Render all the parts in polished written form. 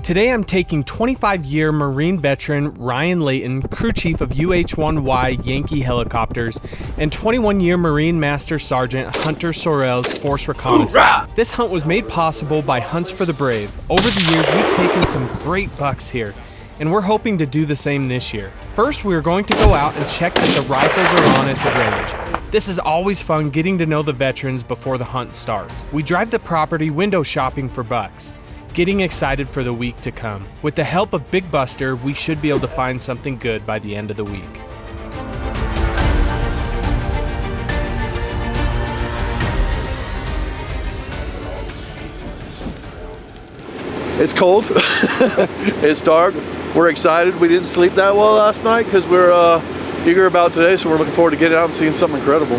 Today I'm taking 25-year Marine veteran Ryan Layton, crew chief of UH-1Y Yankee helicopters, and 21-year Marine Master Sergeant Hunter Sorrell's Force Reconnaissance. Hoorah! This hunt was made possible by Hunts for the Brave. Over the years, we've taken some great bucks here, and we're hoping to do the same this year. First, we are going to go out and check that the rifles are on at the range. This is always fun getting to know the veterans before the hunt starts. We drive the property window shopping for bucks, getting excited for the week to come. With the help of Big Buster, we should be able to find something good by the end of the week. It's cold, it's dark, we're excited. We didn't sleep that well last night because we're eager about today, so we're looking forward to getting out and seeing something incredible.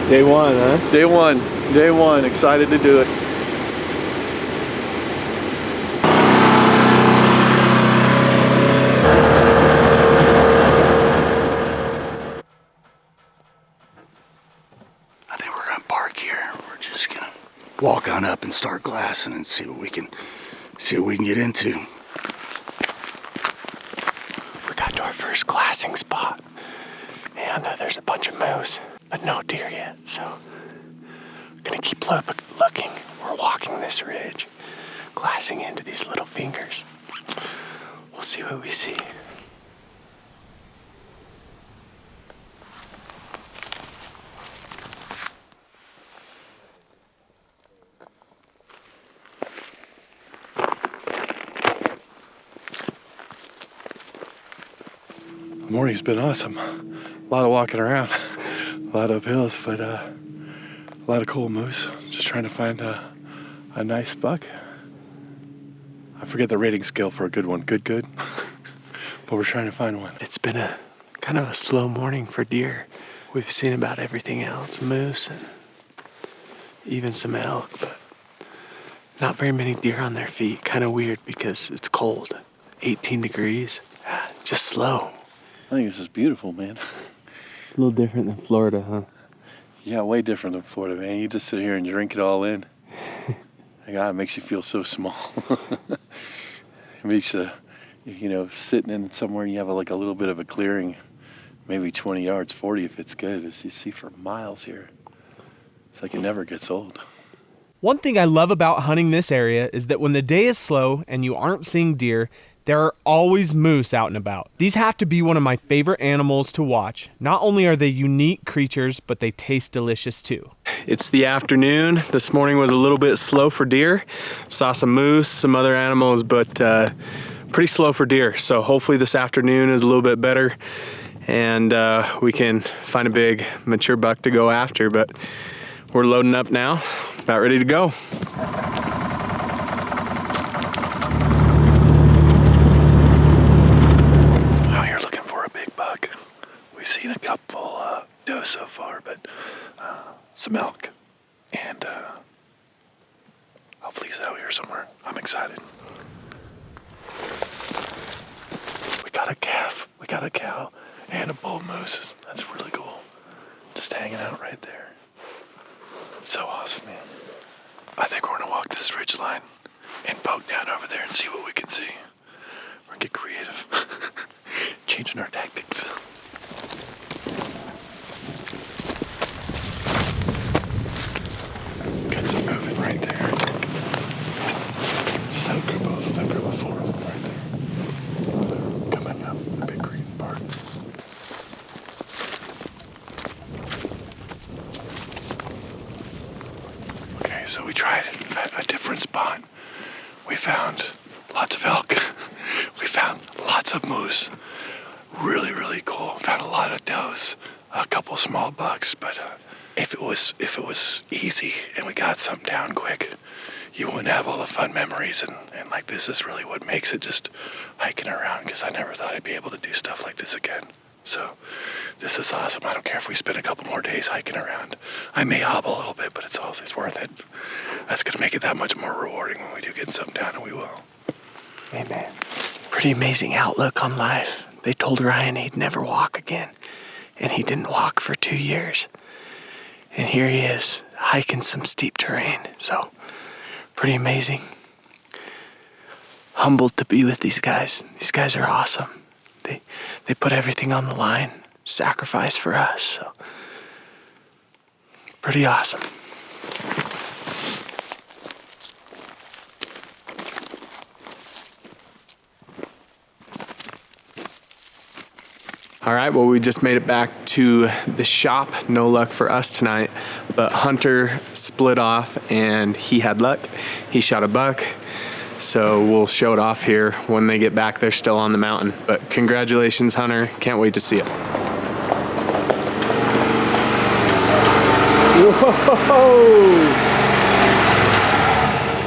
Day one, huh? Day one, excited to do it. Walk on up and start glassing and see what we can get into. We got to our first glassing spot, and there's a bunch of moose, but no deer yet. So we're gonna keep looking. We're walking this ridge, glassing into these little fingers. We'll see what we see. The morning's been awesome. A lot of walking around, a lot of hills, but a lot of cool moose. Just trying to find a nice buck. I forget the rating scale for a good one. Good, but we're trying to find one. It's been a kind of a slow morning for deer. We've seen about everything else, moose and even some elk, but not very many deer on their feet. Kind of weird because it's cold, 18 degrees, just slow. I think this is beautiful, man. A little different than Florida, huh? Yeah, way different than Florida, man. You just sit here and drink it all in. God, it makes you feel so small. It makes sitting in somewhere and you have like a little bit of a clearing, maybe 20 yards, 40 if it's good, as you see for miles here. It's like it never gets old. One thing I love about hunting this area is that when the day is slow and you aren't seeing deer, there are always moose out and about. These have to be one of my favorite animals to watch. Not only are they unique creatures, but they taste delicious too. It's the afternoon. This morning was a little bit slow for deer. Saw some moose, some other animals, but pretty slow for deer. So hopefully this afternoon is a little bit better and we can find a big mature buck to go after. But we're loading up now, about ready to go. Seen a couple does so far, but some elk, and hopefully he's out here somewhere. I'm excited. We got a calf, we got a cow, and a bull moose. That's really cool. Just hanging out right there. It's so awesome, man. I think we're gonna walk this ridge line and poke down over there and see what we can see. We're gonna get creative, changing our tactics. Get some moving right there. Just that group of four of them right there. Coming up, the big green part. Okay, so we tried a different spot. We found lots of elk. We found lots of moose. Really, really cool. Found a lot of does, a couple small bucks, but if it was easy and we got something down quick, you wouldn't have all the fun memories and like this is really what makes it just hiking around, because I never thought I'd be able to do stuff like this again. So this is awesome. I don't care if we spend a couple more days hiking around. I may hobble a little bit, but it's worth it. That's gonna make it that much more rewarding when we do get something down, and we will. Amen. Pretty amazing outlook on life. They told Ryan he'd never walk again, and he didn't walk for 2 years. And here he is, hiking some steep terrain. So, pretty amazing. humbled to be with these guys. These guys are awesome. They put everything on the line, sacrifice for us. So pretty awesome. All right, well, we just made it back to the shop. No luck for us tonight, but Hunter split off and he had luck. He shot a buck, so we'll show it off here when they get back. They're still on the mountain, but congratulations, Hunter. Can't wait to see it.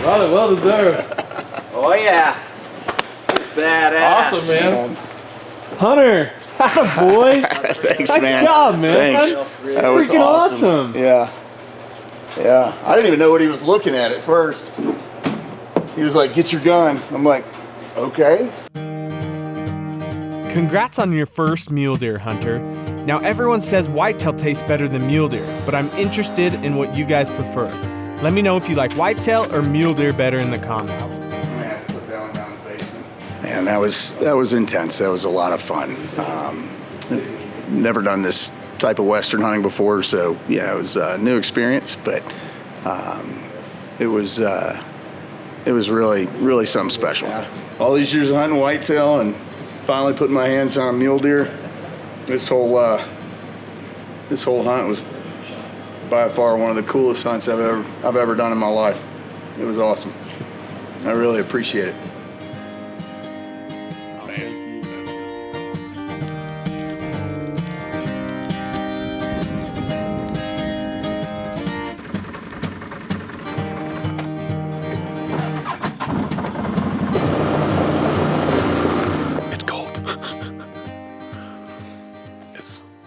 Whoa! Well deserved. Oh yeah. Badass. Awesome, man. Hunter, boy. Thanks, Nice man. job, man. Thanks. That was Freaking awesome. Yeah. Yeah. I didn't even know what he was looking at first. He was like, "Get your gun." I'm like, "Okay." Congrats on your first mule deer, Hunter. Now everyone says whitetail tastes better than mule deer, but I'm interested in what you guys prefer. Let me know if you like whitetail or mule deer better in the comments. Man, that was intense. That was a lot of fun. Never done this type of Western hunting before, so yeah, it was a new experience, but it was really something special. All these years of hunting whitetail and finally putting my hands on a mule deer. This whole hunt was by far one of the coolest hunts I've ever done in my life. It was awesome. I really appreciate it.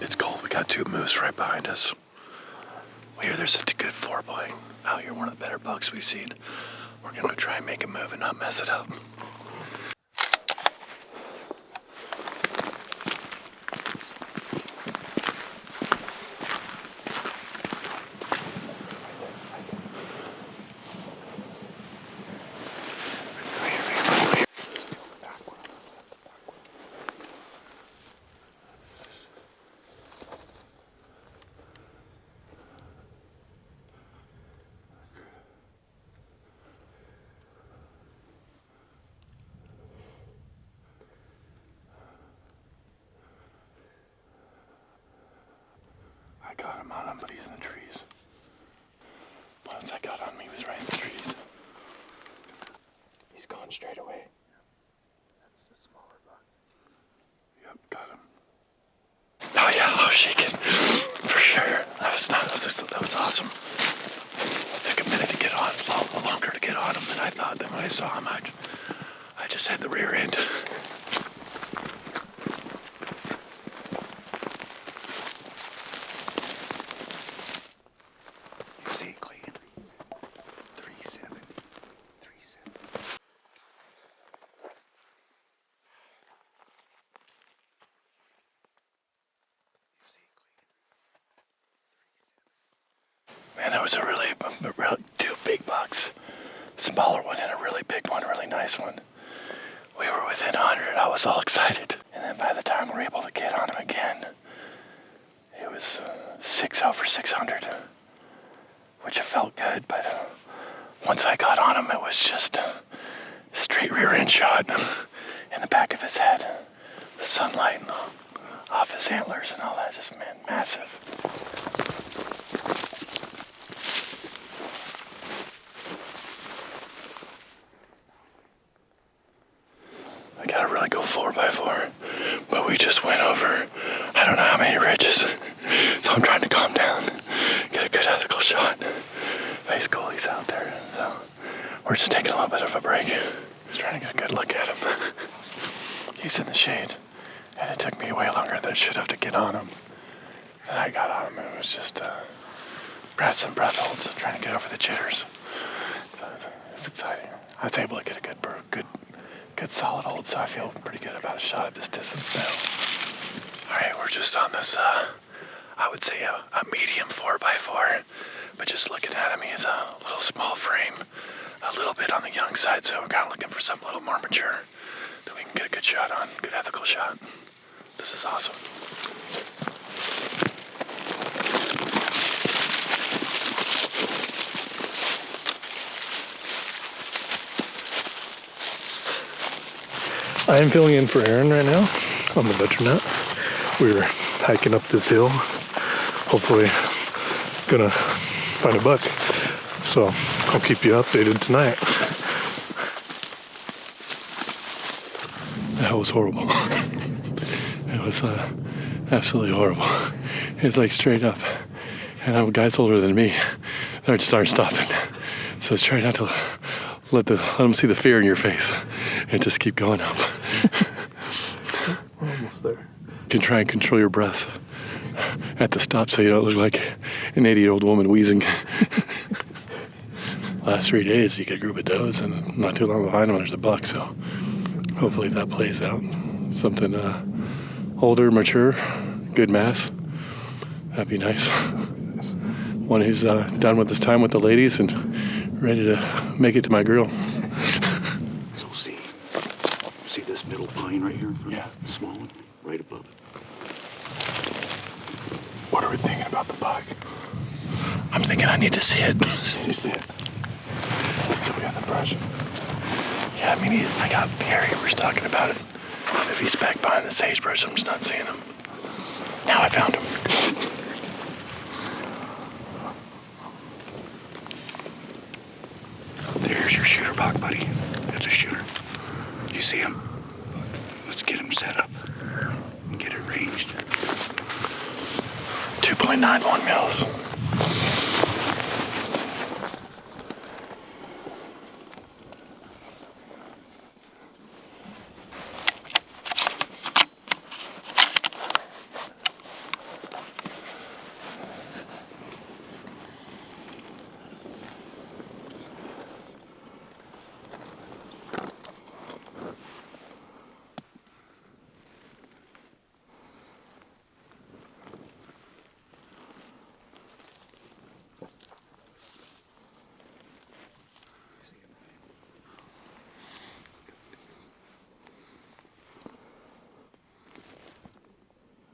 It's cold. We got two moose right behind us. We hear there's a good four-point out here, one of the better bucks we've seen. We're gonna try and make a move and not mess it up. I got him on him, but he's in the trees. Once I got on him, he was right in the trees. He's going straight away. That's the smaller buck. Yep, got him. Oh yeah, I was shaking. For sure. That was awesome. It took a minute to get on, a little longer to get on him than I thought. Then when I saw him, I just had the rear end. Man, that was a really two big bucks. Smaller one and a really big one, really nice one. We were within 100. I was all excited. And then by the time we were able to get on him again, it was 6 over 600, which it felt good. But once I got on him, it was just a straight rear end shot in the back of his head. The sunlight off his antlers and all that, just, man, massive. I gotta really go 4x4, but we just went over, I don't know how many ridges, so I'm trying to calm down, get a good ethical shot. But he's cool, he's out there, so we're just taking a little bit of a break. Just trying to get a good look at him. He's in the shade, and it took me way longer than it should have to get on him. Then I got on him, and it was just some breath holds, trying to get over the jitters. So it's exciting. I was able to get a good solid hold, so I feel pretty good about a shot at this distance now. All right, we're just on this, I would say a medium 4x4, but just looking at him, he's a little small frame, a little bit on the young side, so we're kind of looking for something a little more mature that we can get a good shot on, good ethical shot. This is awesome. I am filling in for Aaron right now on the Veteranette. We're hiking up this hill, hopefully gonna find a buck. So I'll keep you updated tonight. That was horrible. It was absolutely horrible. It's like straight up. And I'm guys older than me. They're just aren't stopping. So try not to let them see the fear in your face and just keep going up. We're almost there. You can try and control your breath at the stop so you don't look like an 80-year-old woman wheezing. Last 3 days you get a group of does and not too long behind them there's a buck, so hopefully that plays out. Something older, mature, good mass. That'd be nice. One who's done with his time with the ladies and ready to make it to my grill. So see this middle pine right here in front? Yeah. The small one, right above it. What are we thinking about the buck? I'm thinking I need to see it. You see it? We got the brush. Yeah, I mean, I got Harry, we were talking about it. If he's back behind the sagebrush, I'm just not seeing him. Now I found him. There's your shooter buck, buddy. That's a shooter. You see him? Let's get him set up and get it ranged. 2.91 mils.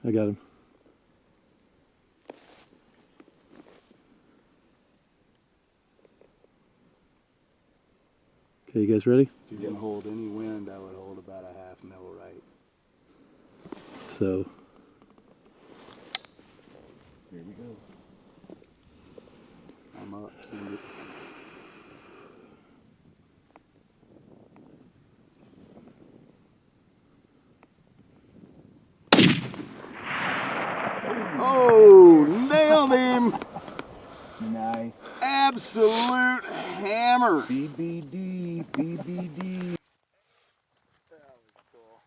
I got him. Okay, you guys ready? If you didn't hold any wind, I would hold about a half mil right. So, Here we go. I'm up. Send it. Oh, nailed him! Nice. Absolute hammer. BBD, BBD. That was cool.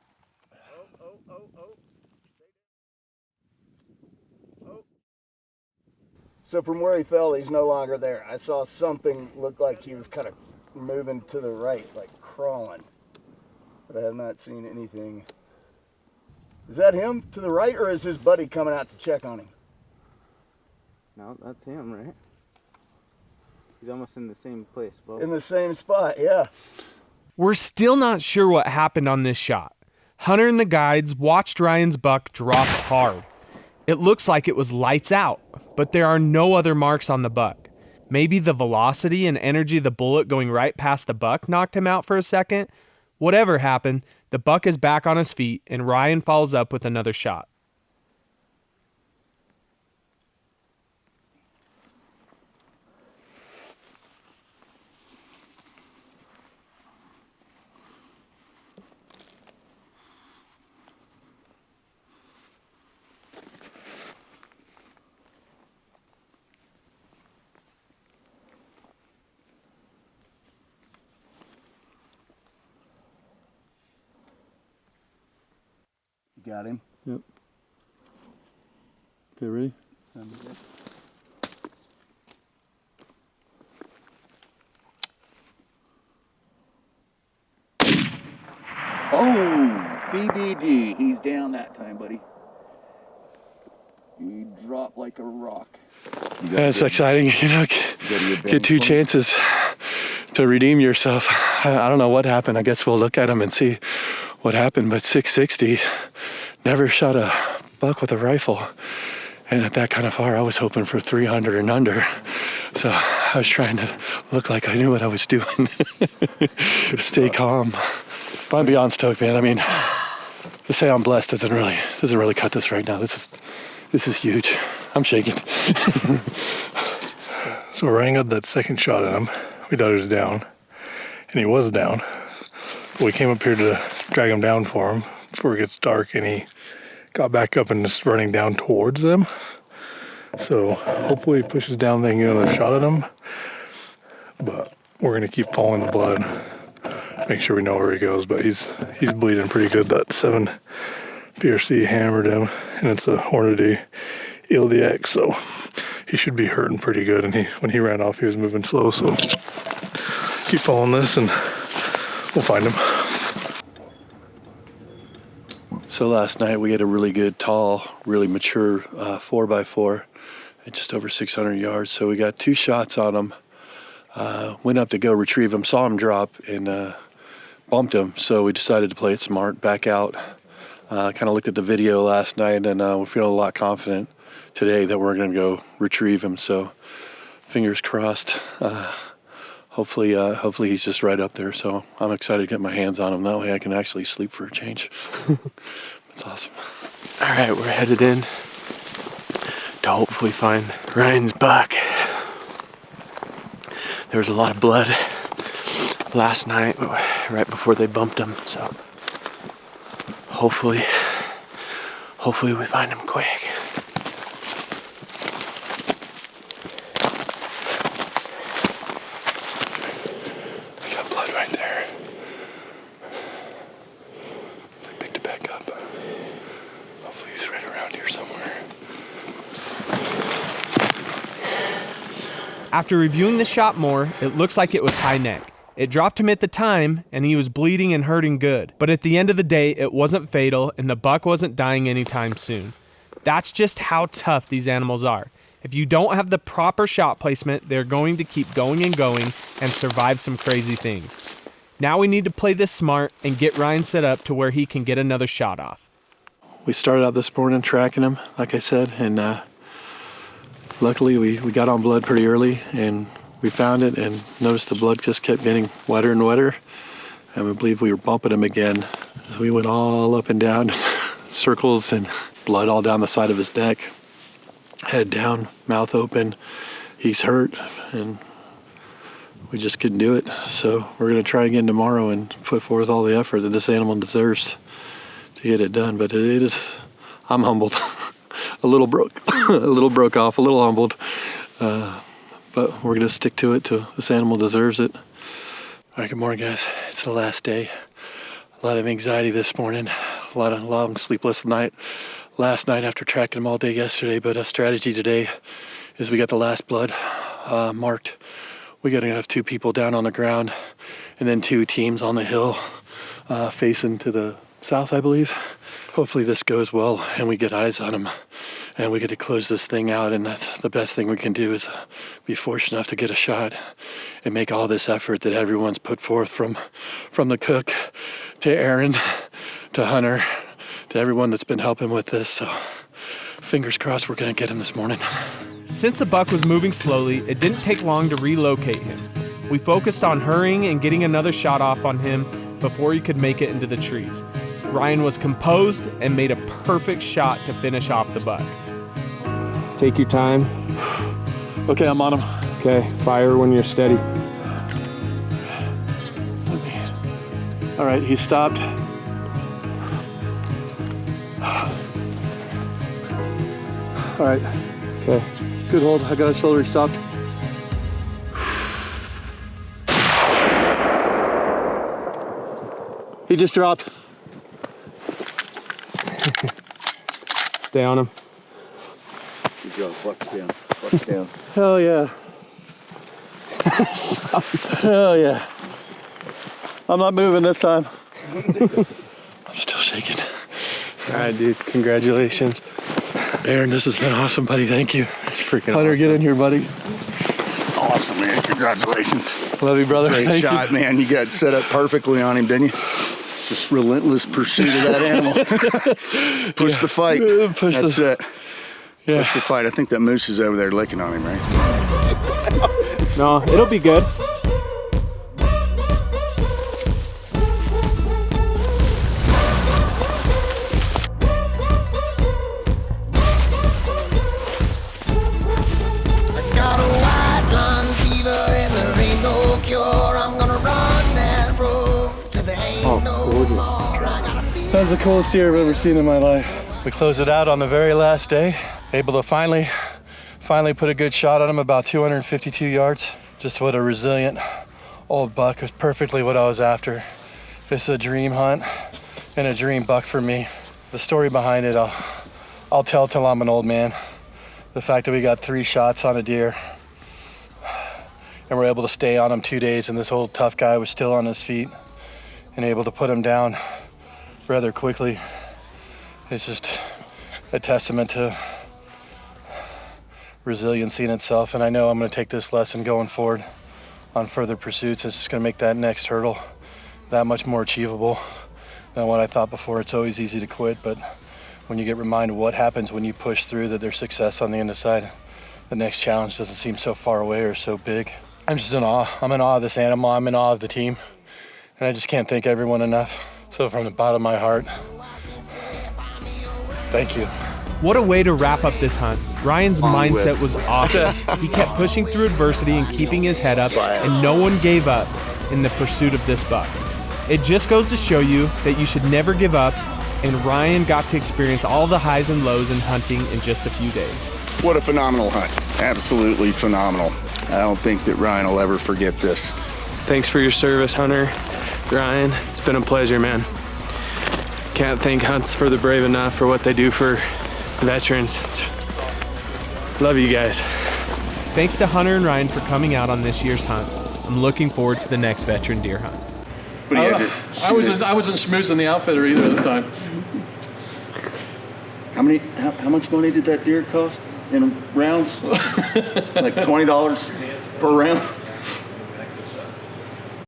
So from where he fell, he's no longer there. I saw something look like he was kind of moving to the right, like crawling. But I have not seen anything. Is that him to the right, or is his buddy coming out to check on him? No, that's him, right? He's almost in the same place, Bo. In the same spot, yeah. We're still not sure what happened on this shot. Hunter and the guides watched Ryan's buck drop hard. It looks like it was lights out, but there are no other marks on the buck. Maybe the velocity and energy of the bullet going right past the buck knocked him out for a second. Whatever happened, the buck is back on his feet and Ryan follows up with another shot. You got him? yep. Okay, ready? Send it. Oh, BBD. He's down that time, buddy. He dropped like a rock. That's exciting, you know, get two chances to redeem yourself. I don't know what happened. I guess we'll look at him and see what happened. But 660, never shot a buck with a rifle. And at that kind of far, I was hoping for 300 and under. So I was trying to look like I knew what I was doing. Stay calm. But I'm beyond stoked, man. I mean, to say I'm blessed doesn't really cut this right now. This is huge. I'm shaking. So Ryan got that second shot at him. We thought he was down, and he was down. But we came up here to drag him down for him before it gets dark, and he got back up and is running down towards them. So hopefully he pushes down, they can get another shot at him. But we're gonna keep following the blood, make sure we know where he goes. But he's bleeding pretty good. That 7 PRC hammered him, and it's a Hornady ELDX, so he should be hurting pretty good. And when he ran off, he was moving slow. So keep following this, and we'll find him. So last night we had a really good, tall, really mature 4x4 at just over 600 yards. So we got 2 shots on him. Went up to go retrieve him, saw him drop, and bumped him. So we decided to play it smart, back out. Kind of looked at the video last night, and we're feeling a lot confident today that we're going to go retrieve him. So fingers crossed. Hopefully he's just right up there. So I'm excited to get my hands on him. That way I can actually sleep for a change. That's awesome. All right, we're headed in to hopefully find Ryan's buck. There was a lot of blood last night right before they bumped him, so hopefully we find him quick. We got blood right there. I picked it back up. Hopefully he's right around here somewhere. After reviewing the shot more, it looks like it was high neck. It dropped him at the time, and he was bleeding and hurting good. But at the end of the day, it wasn't fatal, and the buck wasn't dying anytime soon. That's just how tough these animals are. If you don't have the proper shot placement, they're going to keep going and going and survive some crazy things. Now we need to play this smart and get Ryan set up to where he can get another shot off. We started out this morning tracking him, like I said, and luckily we got on blood pretty early, and we found it and noticed the blood just kept getting wetter and wetter, and we believe we were bumping him again. So we went all up and down circles, and blood all down the side of his neck, head down, mouth open. He's hurt, and we just couldn't do it. So we're going to try again tomorrow and put forth all the effort that this animal deserves to get it done. But it is, I'm humbled. a little broke off, a little humbled. But we're going to stick to it till this animal deserves it. All right, good morning, guys. It's the last day. A lot of anxiety this morning. A lot of long sleepless night last night after tracking them all day yesterday. But a strategy today is we got the last blood marked. We got to have 2 people down on the ground and then 2 teams on the hill facing to the south, I believe. Hopefully this goes well and we get eyes on them and we get to close this thing out, and that's the best thing we can do is be fortunate enough to get a shot and make all this effort that everyone's put forth from the cook to Aaron to Hunter to everyone that's been helping with this. So fingers crossed we're going to get him this morning. Since the buck was moving slowly, it didn't take long to relocate him. We focused on hurrying and getting another shot off on him before he could make it into the trees. Ryan was composed and made a perfect shot to finish off the buck. Take your time. Okay, I'm on him. Okay, fire when you're steady. All right, he stopped. All right. Okay. Good hold. I got his shoulder. He stopped. He just dropped. Stay on him. Good job. Buck's down. Buck's down. Hell yeah. Hell yeah. I'm not moving this time. I'm still shaking. All right, dude, congratulations. Aaron, this has been awesome, buddy. Thank you. It's freaking Hunter, awesome. get in here, buddy. Awesome, man. Congratulations. Love you, brother. Great Thank shot, man. You got set up perfectly on him, didn't you? Just relentless pursuit of that animal. Push the fight. That's it. Yeah. Push the fight. I think that moose is over there licking on him, right? No, it'll be good. Got a white lung fever and there ain't no cure. I'm gonna run that road till there ain't no more. I gotta feel That's the coolest deer I've ever seen in my life. We closed it out on the very last day. Able to finally put a good shot on him, about 252 yards. Just what a resilient old buck. It was perfectly what I was after. This is a dream hunt and a dream buck for me. The story behind it, I'll tell till I'm an old man. The fact that we got 3 shots on a deer and we're able to stay on him 2 days, and this old tough guy was still on his feet and able to put him down rather quickly. It's just a testament to resiliency in itself, and I know I'm going to take this lesson going forward on further pursuits. It's just going to make that next hurdle that much more achievable than what I thought before. It's always easy to quit, but when you get reminded what happens when you push through, that there's success on the other side, the next challenge doesn't seem so far away or so big. I'm just in awe. I'm in awe of this animal. I'm in awe of the team, and I just can't thank everyone enough. So from the bottom of my heart, thank you. What a way to wrap up this hunt. Ryan's mindset was awesome. He kept pushing through adversity and keeping his head up, and no one gave up in the pursuit of this buck. It just goes to show you that you should never give up, and Ryan got to experience all the highs and lows in hunting in just a few days. What a phenomenal hunt. Absolutely phenomenal. I don't think that Ryan will ever forget this. Thanks for your service, Hunter. Ryan, it's been a pleasure, man. Can't thank Hunts for the Brave enough for what they do for veterans. Love you guys. Thanks to Hunter and Ryan for coming out on this year's hunt. I'm looking forward to the next veteran deer hunt. But he had to I wasn't schmoozing the outfitter either this time. How much money did that deer cost in rounds? Like $20 per round?